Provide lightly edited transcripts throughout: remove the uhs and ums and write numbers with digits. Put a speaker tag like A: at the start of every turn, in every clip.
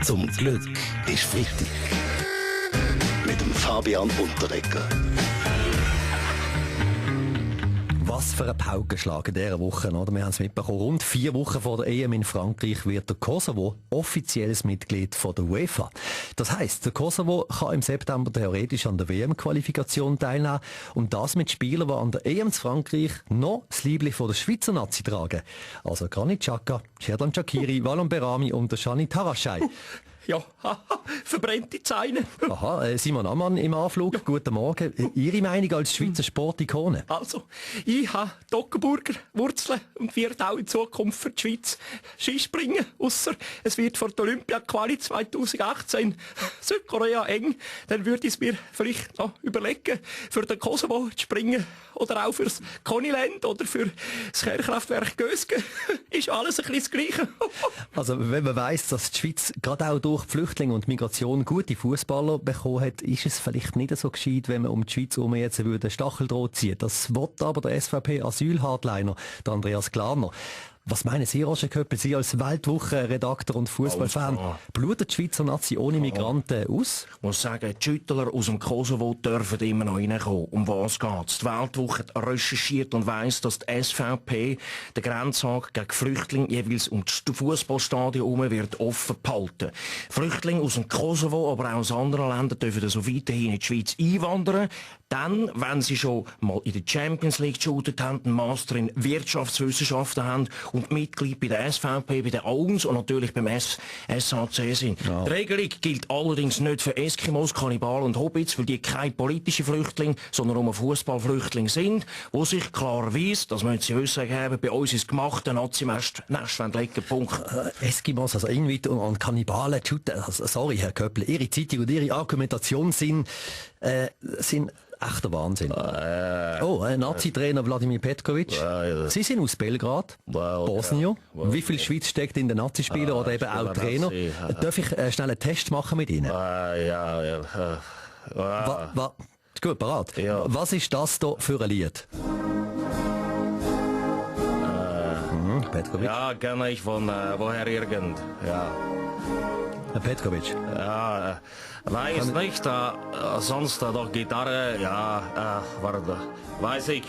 A: Zum Glück ist Freitag. Mit dem Fabian Unterreger.
B: Was für ein Paukenschlag in dieser Woche, oder? Wir haben es mitbekommen. Rund 4 Wochen vor der EM in Frankreich wird der Kosovo offizielles Mitglied von der UEFA. Das heisst, der Kosovo kann im September theoretisch an der WM-Qualifikation teilnehmen und das mit Spielern, die an der EM in Frankreich noch das Liebling von der Schweizer Nazi tragen. Also Granit Xhaka, Xherdan Shaqiri, Valon Berami und der Shani Taraschai.
C: Ja, verbrennte Zähne.
B: Aha, Simon Ammann im Anflug. Ja. Guten Morgen. Ihre Meinung als Schweizer Sportikone?
C: Also, ich habe Toggenburger Wurzeln und werde auch in Zukunft für die Schweiz Skispringen. Ausser es wird vor der Olympia-Quali 2018 Südkorea eng. Dann würde ich es mir vielleicht noch überlegen, für den Kosovo zu springen. Oder auch fürs Koniland oder für das Kernkraftwerk Gösgen. Ist alles ein bisschen das Gleiche.
B: Also, wenn man weiss, dass die Schweiz gerade auch durch Flüchtlinge und Migration gute Fußballer bekommen hat, ist es vielleicht nicht so gescheit, wenn man um die Schweiz herum jetzt einen Stacheldraht ziehen. Das will aber der SVP-Asylhardliner, der Andreas Glarner. Was meinen Sie, Roger Köppel, Sie als Weltwochen-Redakteur und Fußballfan, blutet die Schweizer Nazi ohne Migranten aus?
D: Ich muss sagen, die Schüttler aus dem Kosovo dürfen immer noch reinkommen. Um was geht's? Die Weltwoche hat recherchiert und weiss, dass die SVP den Grenzhag gegen Flüchtlinge jeweils um das Fußballstadion herum wird offen behalten. Flüchtlinge aus dem Kosovo, aber auch aus anderen Ländern dürfen so weiterhin in die Schweiz einwandern. Dann, wenn sie schon mal in der Champions League geshootet haben, einen Master in Wirtschaftswissenschaften haben und Mitglied bei der SVP, bei der AUNS und natürlich beim SAC sind. Ja. Die Regelung gilt allerdings nicht für Eskimos, Kannibalen und Hobbits, weil die keine politischen Flüchtlinge, sondern nur Fußballflüchtlinge sind, wo sich klar weiss, das müssen Sie wissen, bei uns ist gemacht, der Nazi-Nest legen, Punkt.
B: Eskimos, also Inuit und Kannibalen, sorry, Herr Köppel, Ihre Zeitung und Ihre Argumentation sind echter Wahnsinn. Nazi-Trainer Wladimir Petkovic. Sie sind aus Belgrad, Bosnien. Wie viel Schweiz steckt in den Nazispielern oder eben auch Trainer? Darf ich schnell einen Test machen mit Ihnen? Gut, parat. Ja. Was ist das da für ein Lied?
D: Petkovic? Ja, kenne ich von woher irgend. Ja.
B: Herr Petkovic?
D: Ja, weiß nicht, sonst doch Gitarre, ja, warte, weiß ich.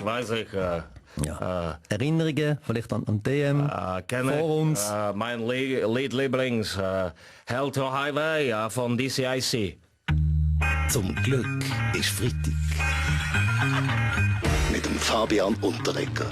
B: Erinnerungen, vielleicht an DM, vor uns?
D: Mein Lieblings, Hell to Highway, von DCIC.
A: Zum Glück ist Freitag. Mit dem Fabian Unterreger.